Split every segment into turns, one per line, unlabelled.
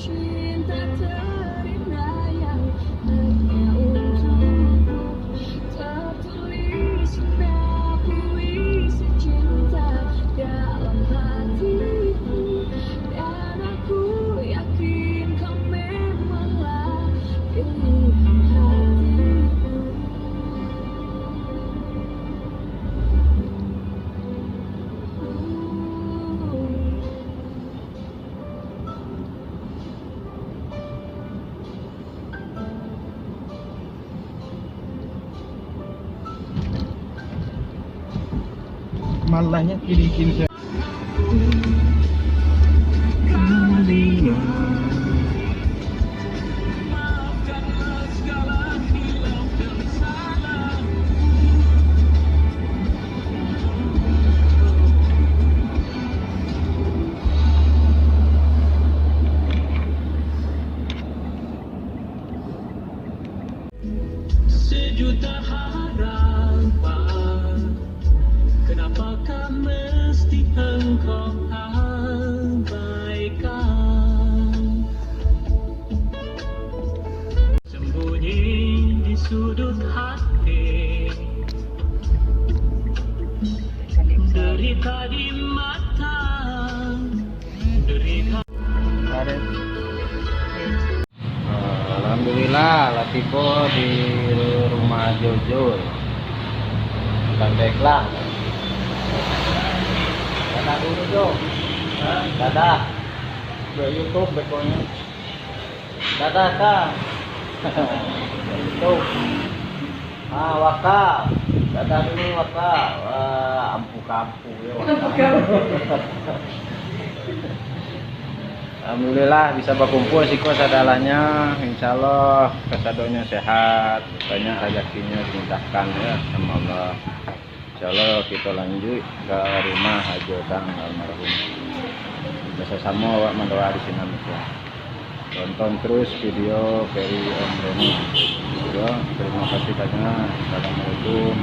cinta terindah yang hanya untukku, tertulis indah puisi cinta dalam hatiku, dan aku yakin kau memanglah pilihan hatiku.
Malahnya kiri-kiri saya.
Sejuta harapan, kenapakah mesti engkau abaikan? Sembunyi di sudut hati, derita di mata, derita.
Alhamdulillah Latipo di rumah Jojo dan Dekla. Dadah dulu Jo. Dadah. Ke YouTube bekonya. Dadah Kak. YouTube. Wakal. Dadah dulu Wakal. Wah, ampu-kampu ya Wakal. Alhamdulillah bisa berkumpul siko sadalanya, insya Allah kesadonya sehat, banyak rezekinya dimudahkan ya sama Allah. Insya Allah kita lanjut ke rumah Haji Odang almarhum. Bersama awak mendoa di sini ya. Tonton terus video Ferry Om Reni. Ya, terima kasih banyak. Assalamualaikum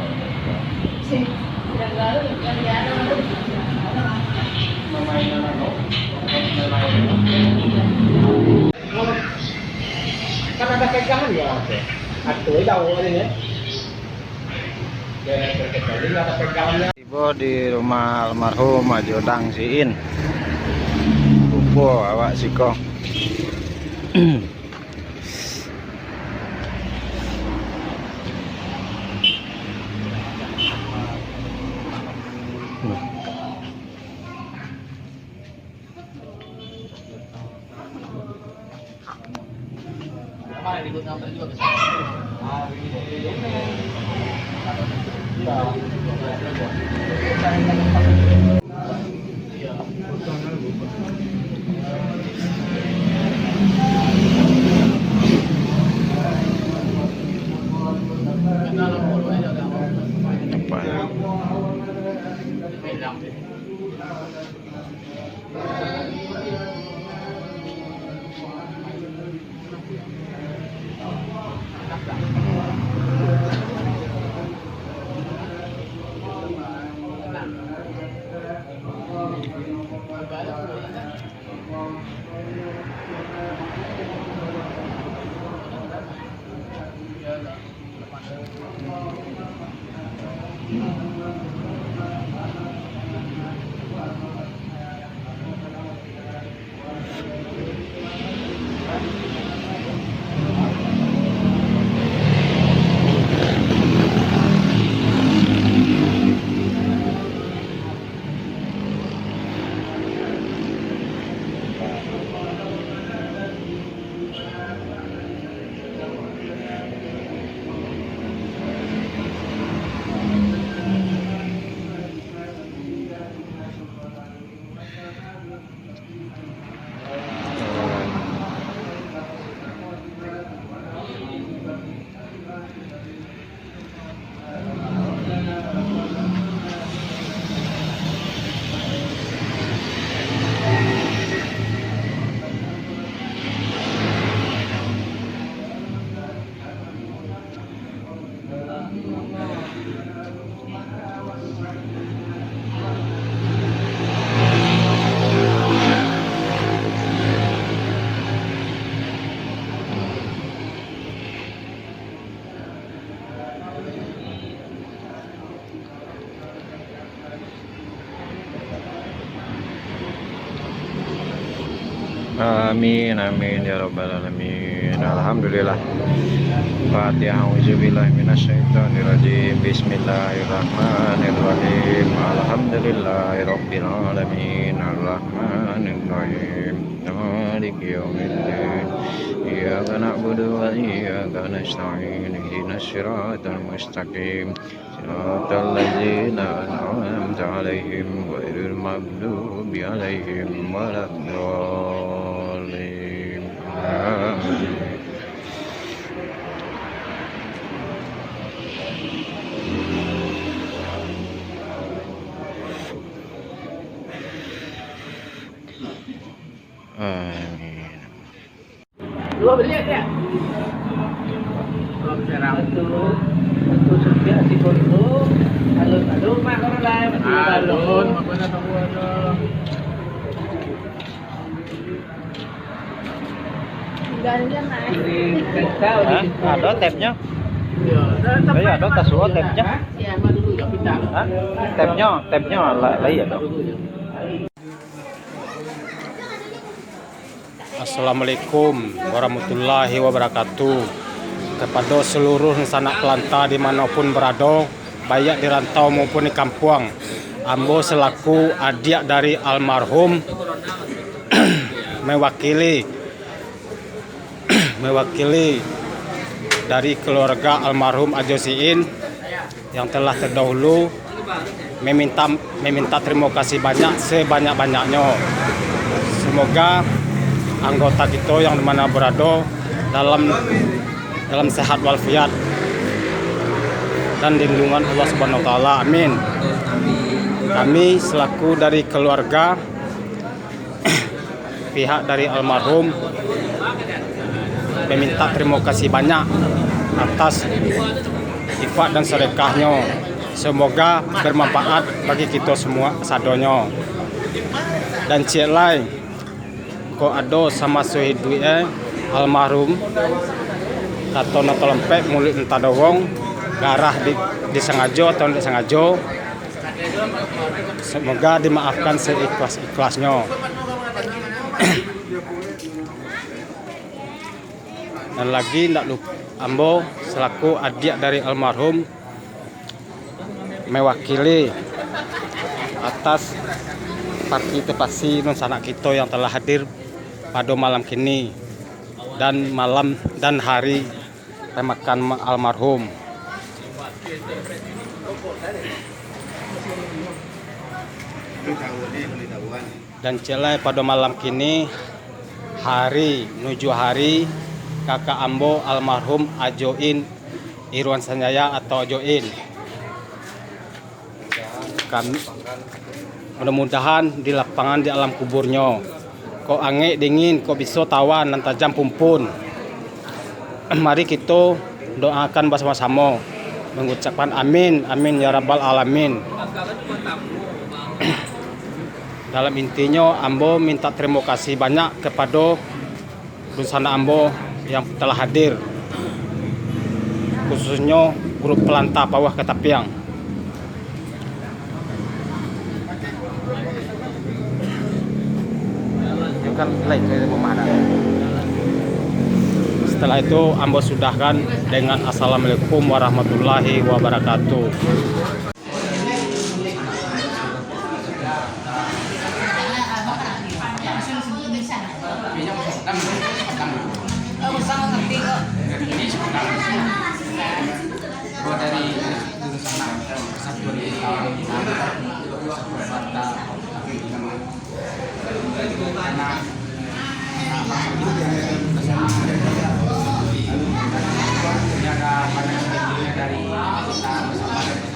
Kan ada pegangan ya, atuh jauh ini ya. Jadi ada pegangannya.
Ibu di rumah almarhum Haji Odang Siin. Kumpul awak siko. Amin amin ya rabbal alamin. Alhamdulillah. Fatihah. Auzubillahi minasyaitonirrajim. Bismillahirrahmanirrahim. Alhamdulillahirabbil alamin. Arrahmanirrahim. Maliki yaumiddin. Iyyaka na'budu wa iyyaka nasta'in. Ihdinas siratal mustaqim. Siratal ladzina an'amta 'alaihim ghairil maghdubi 'alaihim waladdallin. Amin. Amin.
Dua beli ya? Kalau serang itu sekian si itu, alun mak kalau lain masih alun, makanya tahu ada.
Ganyan naik.
Ada tapnya?
Ya,
ada tas semua tapnya.
Ya, mah dulu ya pindah.
Tapnya lain ada.
Assalamualaikum warahmatullahi wabarakatuh. Kepada seluruh sanak pelanta dimanapun berada, baik di rantau maupun di kampung, ambo selaku adik dari almarhum mewakili dari keluarga almarhum Ajosiin yang telah terdahulu meminta terima kasih banyak sebanyak-banyaknya. Semoga anggota kita yang dimana berada dalam sehat walafiat dan lindungan Allah Subhanahu wa taala. Amin. Kami selaku dari keluarga pihak dari almarhum meminta terima kasih banyak atas infak dan sedekahnya. Semoga bermanfaat bagi kita semua sadonya. Dan cek lain kok ada sama suhid almarhum atau notolempek mulut entah dawong garah disengaja atau tidak sengaja, semoga dimaafkan seikhlas-ikhlasnya. Dan lagi tidak lupa ambo selaku adik dari almarhum mewakili atas partisipasi sanak kita yang telah hadir pada malam kini dan hari pemakaman almarhum. Dan celai pada malam kini hari menuju hari kakak ambo almarhum Ajoin Irwan Sanjaya atau Ajoin. Kami mudah-mudahan di lapangan di alam kuburnya kok angin dingin, kok bisa tawan dan tajam pumpun. Mari kita doakan bersama-sama mengucapkan amin amin ya rabbal alamin. Dalam intinya ambo minta terima kasih banyak kepada rusana ambo yang telah hadir, khususnya grup pelanta Pawah Ketapiang. Kan setelah itu ambo sudahkan dengan assalamualaikum warahmatullahi wabarakatuh.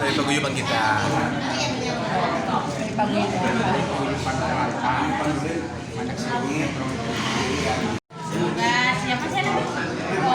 Dari paguyuban kita. Paguyuban